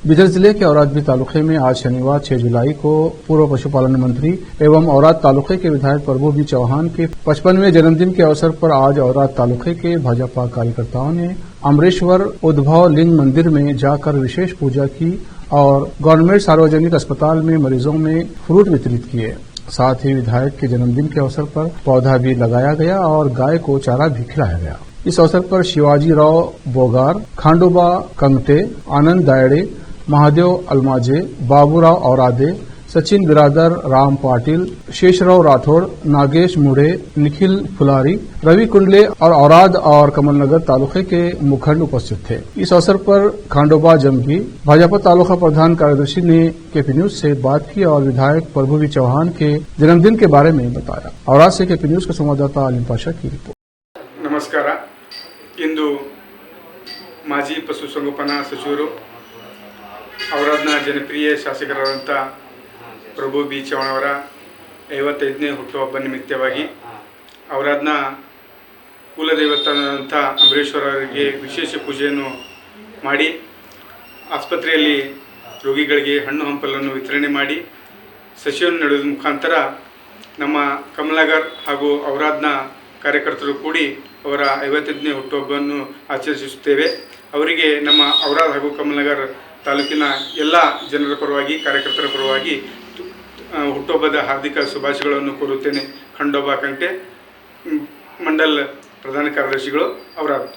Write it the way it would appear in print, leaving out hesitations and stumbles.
बिदर जिले के औरादबी तालुके में आज शनिवार 6 जुलाई को पूर्व पशुपालन मंत्री एवं औराद तालुके के विधायक प्रभु बी चौहान के 55वें जन्मदिन के अवसर पर आज औराद तालुके के भाजपा कार्यकर्ताओं ने अमरेश्वर उद्भव लिंग मंदिर में जाकर विशेष पूजा की और गवर्नमेंट सार्वजनिक अस्पताल में मरीजों में फ्रूट वितरित किए। साथ ही विधायक के जन्मदिन के अवसर पर पौधा भी लगाया गया और गाय को चारा भी खिलाया गया। इस अवसर पर शिवाजी राव बोगार, खांडोबा कंगटे, आनंद दायड़े, महादेव अलमाजे, बाबूराव औरादे, सचिन बिरादर, राम पाटिल, शेषराव राठौड़, नागेश मुड़े, निखिल फुलारी, रवि कुंडले और औराद और कमलनगर तालुके के मुखंड उपस्थित थे। इस अवसर पर खांडोबा जमगी भाजपा तालुका प्रधान कार्यदर्शी ने केपी न्यूज से बात की और विधायक प्रभु बी चौहान के जन्मदिन के बारे में बताया। औराद से केपी न्यूज के संवाददाता अलीम पाशा की रिपोर्ट। नमस्कार। इंದು ಮಾಜಿ ಪಶುಸಂಗೋಪನಾ ಸಚಿವರು ಔರಾದ್ನ ಜನಪ್ರಿಯ ಶಾಸಕರಾದಂಥ ಪ್ರಭು ಬಿ ಚೌಹಾಣ್ ಅವರ 55ನೇ ಹುಟ್ಟುಹಬ್ಬ ನಿಮಿತ್ತವಾಗಿ ಔರಾದ್ನ ಕುಲದೇವತಾದಂಥ ಅಂಬರೀಶ್ವರ ಅವರಿಗೆ ವಿಶೇಷ ಪೂಜೆಯನ್ನು ಮಾಡಿ ಆಸ್ಪತ್ರೆಯಲ್ಲಿ ರೋಗಿಗಳಿಗೆ ಹಣ್ಣು ಹಂಪಲನ್ನು ವಿತರಣೆ ಮಾಡಿ ಸಸಿಯನ್ನು ನೆಡುವ ಮುಖಾಂತರ ನಮ್ಮ ಕಮಲನಗರ್ ಹಾಗೂ ಔರಾದ್ನ ಕಾರ್ಯಕರ್ತರು ಕೂಡಿ ಅವರ 55ನೇ ಹುಟ್ಟುಹಬ್ಬವನ್ನು ಆಚರಿಸುತ್ತೇವೆ। ಅವರಿಗೆ ನಮ್ಮ ಔರಾದ್ ಹಾಗೂ ಕಮಲನಗರ್ ತಾಲೂಕಿನ ಎಲ್ಲ ಜನರ ಪರವಾಗಿ ಕಾರ್ಯಕರ್ತರ ಪರವಾಗಿ ಹುಟ್ಟುಹಬ್ಬದ ಹಾರ್ದಿಕ ಶುಭಾಶಯಗಳನ್ನು ಕೋರುತ್ತೇನೆ। ಖಂಡೋಬಾ ಕಂಟೆ ಮಂಡಲ್ ಪ್ರಧಾನ ಕಾರ್ಯದರ್ಶಿಗಳು ಔರಾದ್।